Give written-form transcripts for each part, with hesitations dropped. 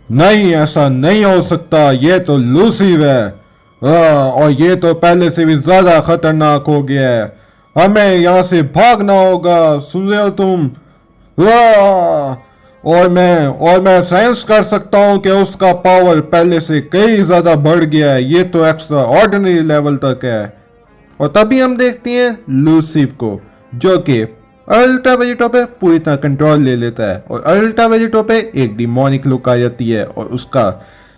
नहीं, ऐसा नहीं हो सकता, ये तो लूसीव है। और ये तो पहले से भी ज्यादा खतरनाक हो गया है। हमें यहाँ से भागना होगा, सुन रहे हो तुम? और मैं सेंस कर सकता हूँ कि उसका पावर पहले से कई ज्यादा बढ़ गया है। ये तो एक्स्ट्रा ऑर्डिनरी लेवल तक है। और तभी हम देखते हैं लूसीफ को, जो कि अल्ट्रा वेजिटो पे पूरी तरह कंट्रोल ले लेता है। और अल्ट्रा वेजिटो पे एक डिमोनिक लुक आ जाती है, और उसका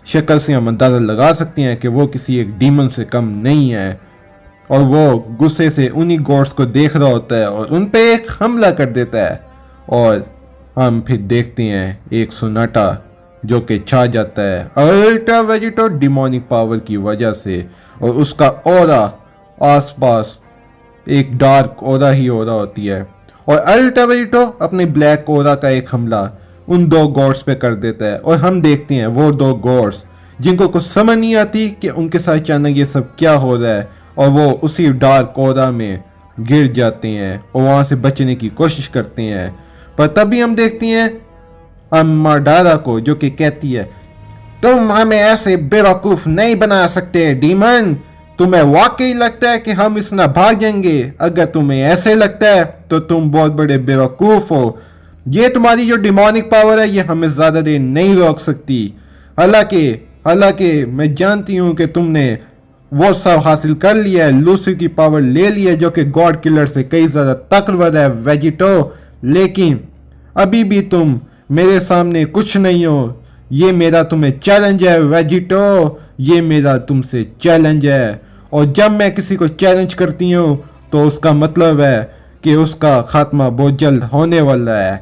शक्ल से हम अंदाजा लगा सकते हैं कि वो किसी एक डीमन से कम नहीं है। और वो गुस्से से उन्हीं गॉड्स को देख रहा होता है और उन पे एक हमला कर देता है। और हम फिर देखते हैं एक सन्नाटा जो कि छा जाता है अल्ट्रा वेजिटो डिमोनिक पावर की वजह से, और उसका ऑरा आसपास एक डार्क ऑरा ही ऑरा होती है। और अल्ट्रा वेजिटो अपने ब्लैक ऑरा का एक हमला उन दो गॉड्स पे कर देता है, और हम देखते हैं वो दो गॉड्स जिनको कुछ समझ नहीं आती कि उनके साथ अचानक ये सब क्या हो रहा है, और वो उसी डार्क ऑरा में गिर जाते हैं और वहां से बचने की कोशिश करते हैं। पर तभी हम देखते हैं अम्माडारा को, जो कि कहती है, तुम हमें ऐसे बेवकूफ नहीं बना सकते डीमन। तुम्हें वाकई लगता है कि हम इस ना भाग जाएंगे? अगर तुम्हें ऐसे लगता है तो तुम बहुत बड़े बेवकूफ हो। ये तुम्हारी जो डिमोनिक पावर है ये हमें ज्यादा देर नहीं रोक सकती। हालांकि मैं जानती हूँ कि तुमने वो सब हासिल कर लिया है, लूसी की पावर ले ली है जो कि गॉड किलर से कई ज्यादा ताकतवर है वेजिटो, लेकिन अभी भी तुम मेरे सामने कुछ नहीं हो। ये मेरा तुम्हें चैलेंज है वेजिटो, ये मेरा तुमसे चैलेंज है। और जब मैं किसी को चैलेंज करती हूँ तो उसका मतलब है कि उसका खात्मा बहुत जल्द होने वाला है।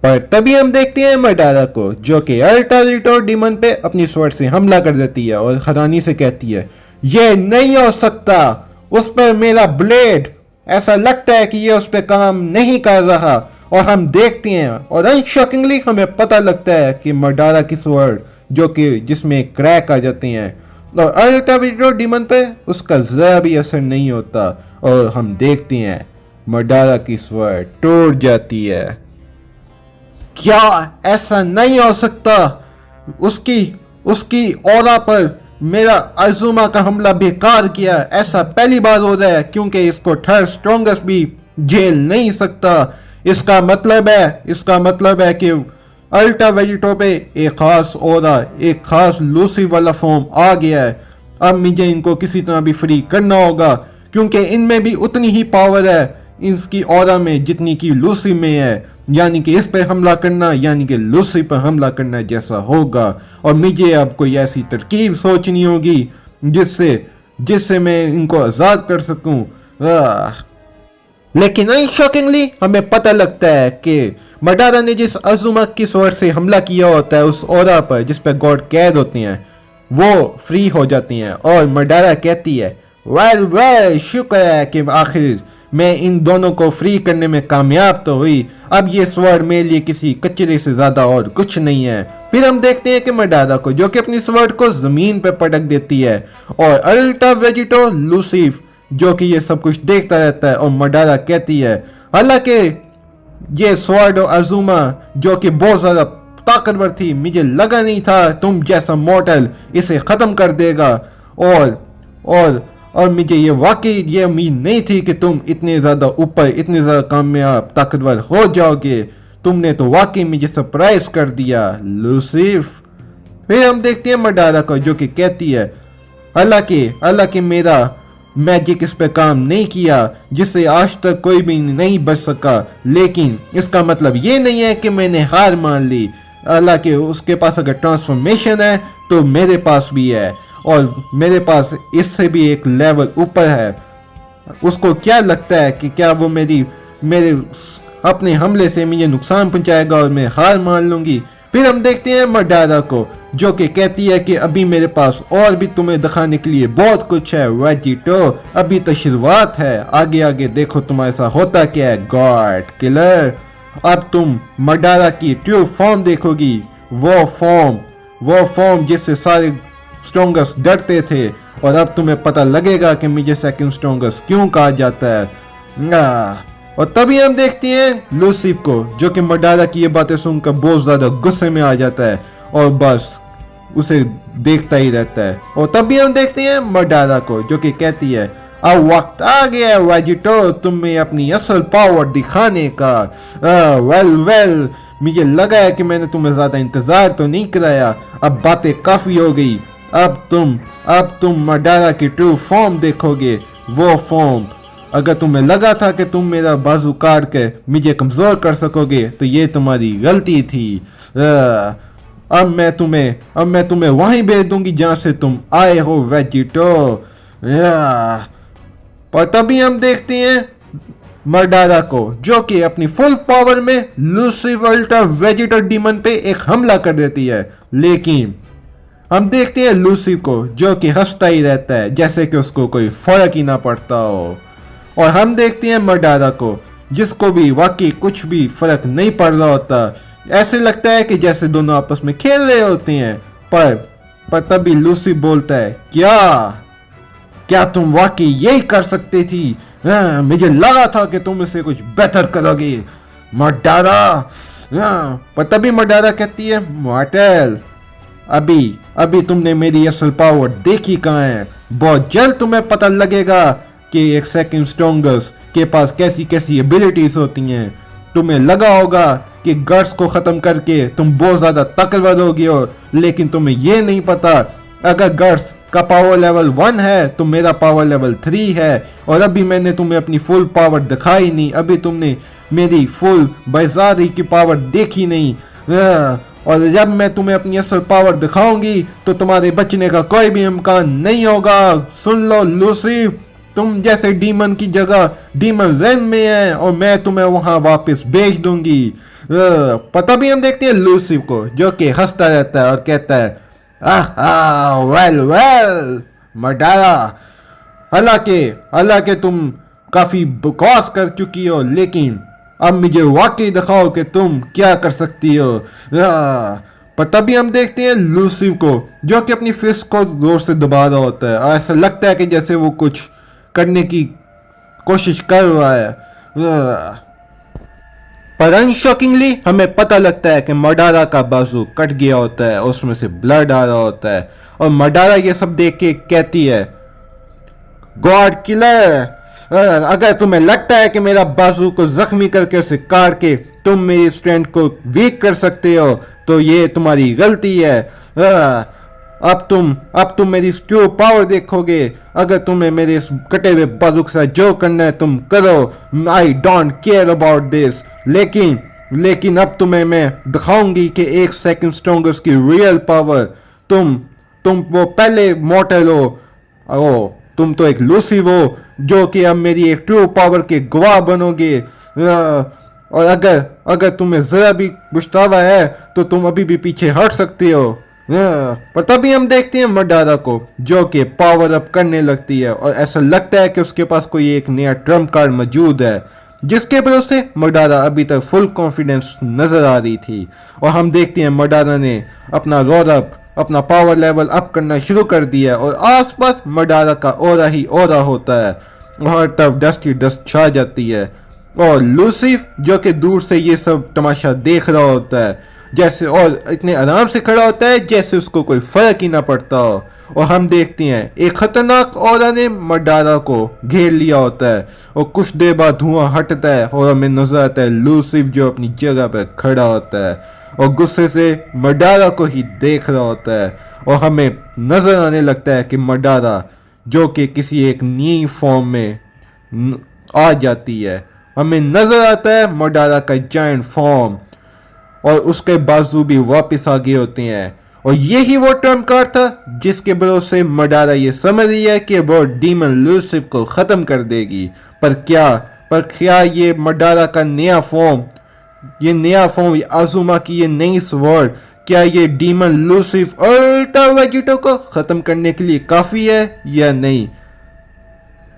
पर तभी हम देखते हैं मडारा को, जो कि अल्ट्रा वेजिटो डीमन पे अपनी स्वॉर्ड से हमला कर देती है और हैरानी से कहती है, ये नहीं हो सकता, उस पर मेरा ब्लेड, ऐसा लगता है कि ये उस पर काम नहीं कर रहा। और हम देखते हैं और अनशॉकिंगली हमें पता लगता है कि मडारा की स्वॉर्ड, जो कि जिसमें क्रैक आ जाते हैं, और अल्ट्रा वेजिटो डीमन पे उसका जरा भी असर नहीं होता। और हम देखते हैं मडारा की स्वॉर्ड टूट जाती है। क्या ऐसा नहीं हो सकता? उसकी उसकी ऑरा पर मेरा अजुमा का हमला बेकार किया। ऐसा पहली बार हो रहा है, क्योंकि इसको थर्ड स्ट्रॉन्गेस्ट भी झेल नहीं सकता। इसका मतलब है कि अल्ट्रा वेजिटो पे एक खास ऑरा, एक खास लूसी वाला फॉर्म आ गया है। अब मुझे इनको किसी तरह भी फ्री करना होगा, क्योंकि इनमें भी उतनी ही पावर है इसकी ऑरा में जितनी की लूसी में है। यानी कि इस पे हमला करना यानी कि लूसी पर हमला करना जैसा होगा। और मुझे अब कोई ऐसी तरकीब सोचनी होगी जिससे मैं इनको आज़ाद कर सकूं। लेकिन अनशॉकिंगली हमें पता लगता है कि मडारा ने जिस अजुमा की स्वॉर्ड से हमला किया होता है उस ऑरा पर जिस पर गॉड कैद होते हैं, वो फ्री हो जाती हैं। और मडारा कहती है, वेल शुक्र है कि आखिर मैं इन दोनों को फ्री करने में कामयाब तो हुई। अब ये स्वॉर्ड मेरे लिए किसी कचरे से ज्यादा और कुछ नहीं है। फिर हम देखते हैं कि मडारा को, जो कि अपनी स्वॉर्ड को जमीन पर पटक देती है, और अल्ट्रा वेजिटो लूसीफ जो कि ये सब कुछ देखता रहता है। और मडारा कहती है, हालांकि ये स्वॉर्ड और अजुमा जो कि बहुत ज्यादा ताकतवर थी, मुझे लगा नहीं था तुम जैसा मॉर्टल इसे खत्म कर देगा। और मुझे ये वाकई ये उम्मीद नहीं थी कि तुम इतने ज़्यादा ऊपर, इतने ज़्यादा कामयाब ताकतवर हो जाओगे। तुमने तो वाकई मुझे सरप्राइज कर दिया लूसीफ। फिर हम देखते हैं मडारा को, जो कि कहती है, हालांकि मेरा मैजिक इस पे काम नहीं किया जिससे आज तक कोई भी नहीं बच सका, लेकिन इसका मतलब ये नहीं है कि मैंने हार मान ली। हालांकि उसके पास अगर ट्रांसफॉर्मेशन है तो मेरे पास भी है, और मेरे पास इससे भी एक लेवल ऊपर है। उसको क्या लगता है कि क्या वो मेरे अपने हमले से मुझे नुकसान पहुंचाएगा और मैं हार मान लूंगी। फिर हम देखते हैं मडारा को, जो कि कहती है कि अभी मेरे पास और भी तुम्हें दिखाने के लिए बहुत कुछ है वेजिटो, अभी तो शुरुआत है, आगे आगे देखो तुम्हारे साथ होता क्या है गॉड किलर। अब तुम मडारा की ट्रू फॉर्म देखोगी, वो फॉर्म जिससे सारे स्ट्रॉन्गेस्ट डरते थे, और अब तुम्हें पता लगेगा कि मुझे सेकंड स्ट्रॉन्गेस्ट क्यों कहा जाता है। और तभी हम देखते हैं लूसीफ को, जो कि मडारा की ये बातें सुनकर बहुत ज्यादा गुस्से में आ जाता है और बस उसे देखता ही रहता है। और तभी हम देखते हैं मडारा को, जो कि कहती है अब वक्त आ गया वेजिटो तुम्हें अपनी असल पावर दिखाने का। वेल मुझे लगा है कि मैंने तुम्हें ज्यादा इंतजार तो नहीं कराया, अब बातें काफी हो गई। अब तुम मडारा की ट्रू फॉर्म देखोगे, वो फॉर्म। अगर तुम्हें लगा था कि तुम मेरा बाजू काट के मुझे कमजोर कर सकोगे तो ये तुम्हारी गलती थी। अब मैं तुम्हें वहीं भेज दूंगी जहां से तुम आए हो वेजिटो। और तभी हम देखते हैं मर्डारा को, जो कि अपनी फुल पावर में लूसीफ अल्ट्रा वेजिटो डीमन पे एक हमला कर देती है। लेकिन हम देखते हैं लूसीफ को, जो कि हंसता ही रहता है जैसे कि उसको कोई फर्क ही ना पड़ता हो। और हम देखते हैं मर्डारा को, जिसको भी वाकई कुछ भी फर्क नहीं पड़ रहा होता। ऐसे लगता है कि जैसे दोनों आपस में खेल रहे होते हैं। पर तभी लूसीफ बोलता है, क्या तुम वाकई यही कर सकती थी? मुझे लगा था कि तुम इसे कुछ बेहतर करोगी मर्डारा। पर तभी मर्डारा कहती है, मॉर्टल अभी तुमने मेरी असल पावर देखी कहाँ है। बहुत जल्द तुम्हें पता लगेगा कि एक सेकंड स्ट्रॉन्गर्स के पास कैसी कैसी एबिलिटीज होती हैं। तुम्हें लगा होगा कि गर्स को खत्म करके तुम बहुत ज्यादा ताकतवर होगी हो, लेकिन तुम्हें ये नहीं पता अगर गर्स का पावर लेवल 1 है तो मेरा पावर लेवल 3 है। और अभी मैंने तुम्हें अपनी फुल पावर दिखाई नहीं, अभी तुमने मेरी फुल बाजारी की पावर देखी नहीं। और जब मैं तुम्हें अपनी असल पावर दिखाऊंगी तो तुम्हारे बचने का कोई भी इम्कान नहीं होगा। सुन लो लूसीफ, तुम जैसे डीमन की जगह डीमन रेन में है और मैं तुम्हें वहां वापस भेज दूंगी। पता भी हम देखते हैं लूसीफ को, जो कि हंसता रहता है और कहता है, वेल मर्डारा, हालांकि तुम काफी बकवास कर चुकी हो, लेकिन अब मुझे वाकई दिखाओ कि तुम क्या कर सकती हो। पर तभी हम देखते हैं लूसीफ को, जो कि अपनी फिस्ट को जोर से दबा रहा होता है और ऐसा लगता है कि जैसे वो कुछ करने की कोशिश कर रहा है। पर अनशॉकिंगली हमें पता लगता है कि मर्डारा का बाजू कट गया होता है, उसमें से ब्लड आ रहा होता है। और मर्डारा ये सब देख के कहती है, गॉड किलर, अगर तुम्हें लगता है कि मेरा बाजू को जख्मी करके उसे काट के तुम मेरी स्ट्रेंथ को वीक कर सकते हो तो ये तुम्हारी गलती है। अब तुम मेरी ट्रू पावर देखोगे। अगर तुम्हें मेरे इस कटे हुए बाजू के साथ जो करना है तुम करो, I don't care about this. लेकिन अब तुम्हें मैं दिखाऊंगी कि एक सेकंड स्ट्रॉन्गर्स की रियल पावर। तुम वो पहले मॉर्टल हो, तुम तो एक लूसीफ हो, जो कि अब मेरी एक ट्रू पावर के गवाह बनोगे। और अगर तुम्हें जरा भी पछतावा है तो तुम अभी भी पीछे हट सकती हो। पर तभी हम देखते हैं मर्डारा को, जो कि पावर अप करने लगती है और ऐसा लगता है कि उसके पास कोई एक नया ट्रम्प कार्ड मौजूद है, जिसके भरोसे मर्डारा अभी तक फुल कॉन्फिडेंस नजर आ रही थी। और हम देखते हैं मर्डारा ने अपना पावर लेवल अप करना शुरू कर दिया और आसपास मर्डारा का ओरा ही ओरा होता है और हर तरफ डस्ट की डस्ट छा जाती है। और लूसीफ, जो कि दूर से ये सब तमाशा देख रहा होता है, जैसे और इतने आराम से खड़ा होता है जैसे उसको कोई फर्क ही ना पड़ता हो। और हम देखते हैं एक खतरनाक औरा ने मर्डारा को घेर लिया होता है और कुछ देर बाद धुआं हटता है और हमें नजर आता है लूसीफ, जो अपनी जगह पर खड़ा होता है और गुस्से से मर्डारा को ही देख रहा होता है। और हमें नजर आने लगता है कि मर्डारा, जो कि किसी एक नई फॉर्म में आ जाती है, हमें नजर आता है मर्डारा का जायंट फॉर्म और उसके बाजू भी वापस आ गए होते हैं। और यही वो टर्म कार्ड था जिसके भरोसे मर्डारा ये समझ रही है कि वो डीमन लूसीफ को खत्म कर देगी। पर क्या ये मर्डारा का नया फॉर्म, ये आजुमा की ये नई स्वॉर्ड, क्या ये डीमन लूसीफ अल्ट्रा वेजिटो को खत्म करने के लिए काफी है या नहीं?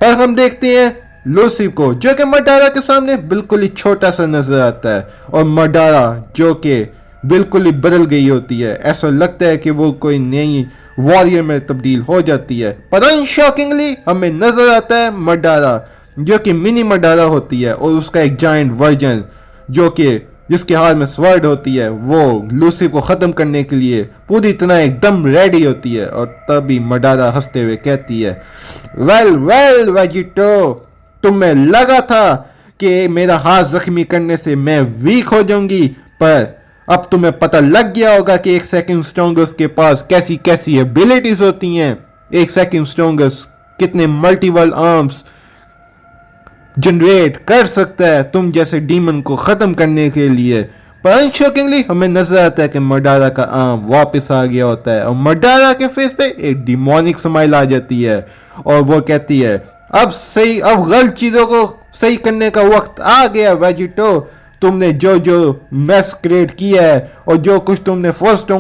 पर हम देखते हैं लूसीफ को, जो कि मर्डारा के सामने बिल्कुल ही छोटा सा नजर आता है और मर्डारा जो कि बिल्कुल ही बदल गई होती है। ऐसा लगता है कि वो कोई नई वॉरियर में तब्दील हो जाती है। पर अनशॉकिंगली हमें नजर आता है मर्डारा, जो कि मिनी मडारा होती है, और उसका एक जायंट वर्जन जो कि जिसके हाथ में स्वर्ड होती है, वो लूसी को ख़त्म करने के लिए पूरी तरह एकदम रेडी होती है। और तभी मडारा हंसते हुए कहती है, वेल वेल वेजिटो, तुम्हें लगा था कि मेरा हाथ जख्मी करने से मैं वीक हो जाऊंगी, पर अब तुम्हें पता लग गया होगा कि एक सेकंड स्ट्रॉन्गर्स के पास कैसी कैसी एबिलिटीज होती हैं। एक सेकंड स्ट्रॉन्गर्स कितने मल्टीपल आर्म्स जनरेट कर सकता है तुम जैसे डीमन को ख़त्म करने के लिए। पर अनशॉकिंगली हमें नजर आता है कि मडारा का आर्म वापस आ गया होता है, और मडारा के फेस पे एक डिमोनिक स्माइल आ जाती है, और वो कहती है, अब गलत चीज़ों को सही करने का वक्त आ गया वेजिटो। तुमने जो जो मैस क्रिएट किया है और जो कुछ तुमने फर्स्ट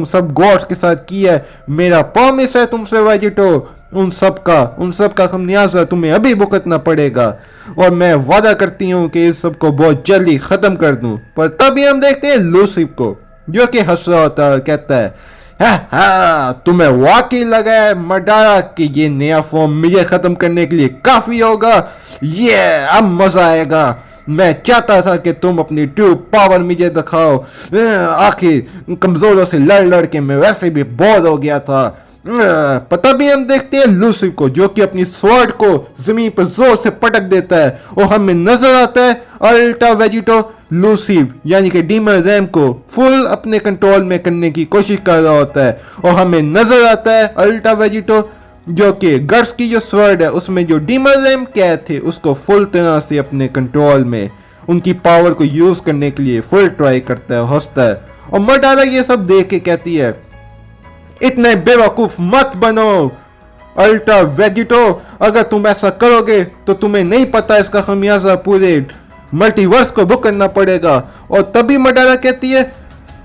सब गॉड्स के साथ किया है, मेरा प्रॉमिस है तुमसे वेजिटो, उन सब का खमियाजा तुम्हें अभी भुगतना पड़ेगा, और मैं वादा करती हूँ कि इस सब को बहुत जल्दी खत्म कर दूं। पर तभी हम देखते हैं लूसिफ को, जो कि हंस रहा होता है, कहता है, तुम्हें वाकई लगा है मडारा कि ये नया फॉर्म मुझे खत्म करने के लिए काफी होगा। ये अब मजा आएगा। मैं चाहता था कि तुम अपनी ट्रू पावर मुझे दिखाओ। आखिर कमजोरों से लड़ लड़ के मैं वैसे भी बोर हो गया था। पता भी हम देखते हैं लूसिफ को, जो कि अपनी स्वॉर्ड को जमीन पर जोर से पटक देता है, और हमें नजर आता है अल्ट्रा वेजिटो लूसिफ यानी कि डीमन रैम को फुल अपने कंट्रोल में करने की कोशिश कर रहा होता है। और हमें नजर आता है अल्ट्रा वेजिटो जो कि गर्स की जो स्वर्ड है उसमें जो डीमन रैम कैद थे उसको फुल तरह से अपने कंट्रोल में उनकी पावर को यूज करने के लिए फुल ट्राई करता है, हंसता है। और मडारा ये सब देख के कहती है, इतने बेवकूफ मत बनो अल्ट्रा वेजिटो, अगर तुम ऐसा करोगे तो तुम्हें नहीं पता इसका खमियाजा पूरे मल्टीवर्स को बुक करना पड़ेगा। और तभी मडारा कहती है,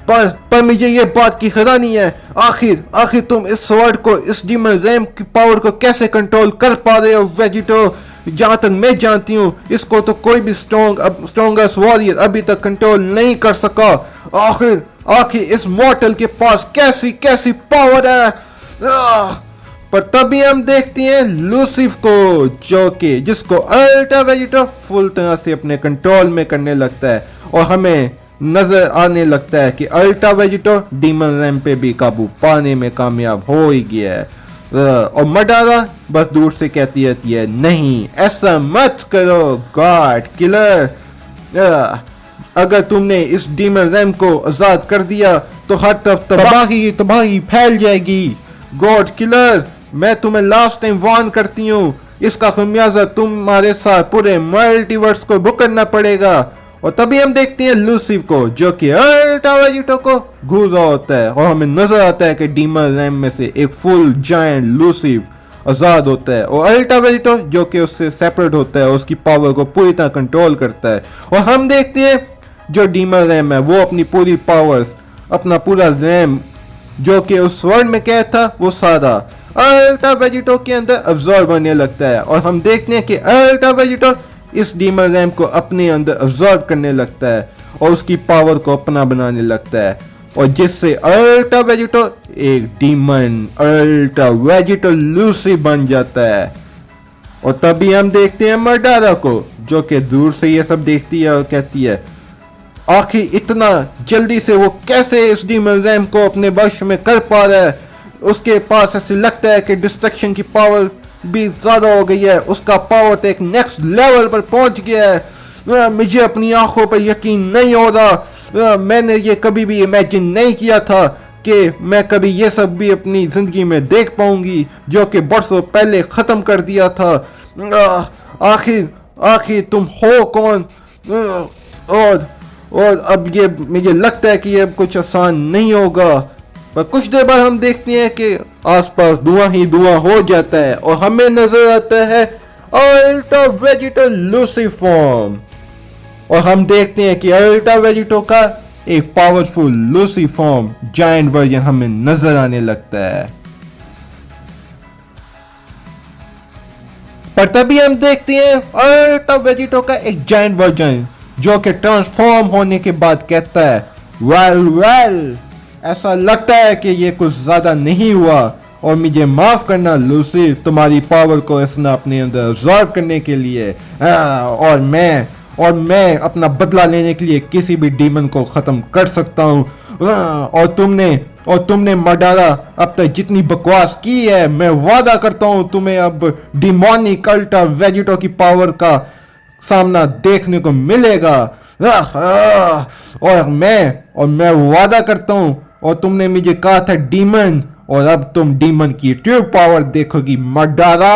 पर मुझे ये बात की हैरानी है, आखिर तुम इस स्वॉर्ड को, इस डीमन रैम की पावर को कैसे कंट्रोल कर पा रहे हो वेजिटो। जहां तक मैं जानती हूँ इसको तो कोई भी स्ट्रॉन्गेस्ट वॉरियर अभी तक कंट्रोल नहीं कर सका। आखिर इस मॉर्टल के पास कैसी पावर है। पर तभी हम देखते हैं लूसिफ को, जो कि जिसको अल्ट्रा वेजिटो फुल तरह से अपने कंट्रोल में करने लगता है, और हमें नजर आने लगता है कि अल्ट्रा वेजिटो डीमन रैम पे भी काबू पाने में कामयाब हो ही गया है। और मडारा बस दूर से कहती रहती है, नहीं ऐसा मत करो गॉड किलर, अगर तुमने इस डीमन रैम को आजाद कर दिया तो हर तरफ तबाही फैल जाएगी। गॉड किलर, मैं तुम्हें लास्ट टाइम वार्न करती हूँ, इसका खमियाजा तुम्हारे साथ पूरे मल्टीवर्स को भुगतना पड़ेगा। और तभी हम देखते हैं लूसिफ को, जो कि अल्ट्रा वेजिटो को घूर रहा होता है, और हमें नजर आता है कि डीमन रैम में से एक फुल जायंट लूसिफ आजाद होता है, और अल्ट्रा वेजिटो जो कि उससे सेपरेट होता है उसकी पावर को पूरी तरह कंट्रोल करता है। और हम देखते हैं जो डीमन रैम है वो अपनी पूरी पावर्स, अपना पूरा रैम जो कि उस स्वर्ड में कैद था वो सारा अल्ट्रा वेजिटो के अंदर अब्सॉर्ब होने लगता है। और हम देखते हैं कि अल्ट्रा वेजिटो इस डीमन रैम को अपने अंदर अब्सॉर्ब करने लगता है और उसकी पावर को अपना बनाने लगता है, और जिससे अल्ट्रा वेजिटो एक डीमन अल्ट्रा वेजिटो लूसी बन जाता है। और तभी हम देखते हैं मडारा को, जो कि दूर से ये सब देखती है और कहती है, आखिर इतना जल्दी से वो कैसे इस डीमन रैम को अपने वश में कर पा रहा है। उसके पास ऐसे लगता है कि डिस्ट्रक्शन की पावर भी ज्यादा हो गई है, उसका पावर तो एक नेक्स्ट लेवल पर पहुंच गया है। मुझे अपनी आंखों पर यकीन नहीं हो रहा। मैंने ये कभी भी इमेजिन नहीं किया था कि मैं कभी ये सब भी अपनी जिंदगी में देख पाऊंगी, जो कि बरसों पहले खत्म कर दिया था। आखिर तुम हो कौन? और अब ये मुझे लगता है कि ये कुछ आसान नहीं होगा। पर कुछ देर बाद हम देखते हैं कि आसपास धुआं ही धुआं हो जाता है, और हमें नजर आता है अल्ट्रा वेजिटो लूसिफ फॉर्म। और हम देखते हैं कि अल्ट्रा वेजिटो का एक powerful Lucy form giant version हमें नजर आने लगता है। पर तभी हम देखते हैं अल्ट्रा वेजिटो का एक जायंट वर्जन, जो कि ट्रांसफॉर्म होने के बाद कहता है, वेल ऐसा लगता है कि ये कुछ ज्यादा नहीं हुआ। और मुझे माफ करना लूसी, तुम्हारी पावर को इसने अपने अंदर ऑब्जर्व करने के लिए। और मैं अपना बदला लेने के लिए किसी भी डीमन को खत्म कर सकता हूँ। और तुमने मर्डारा अब तक जितनी बकवास की है, मैं वादा करता हूँ तुम्हें अब डिमोनिक अल्ट्रा वेजिटो की पावर का सामना देखने को मिलेगा। और मैं वादा करता हूँ, और तुमने मुझे कहा था डीमन, और अब तुम डीमन की ट्रू पावर देखोगी मर्डारा।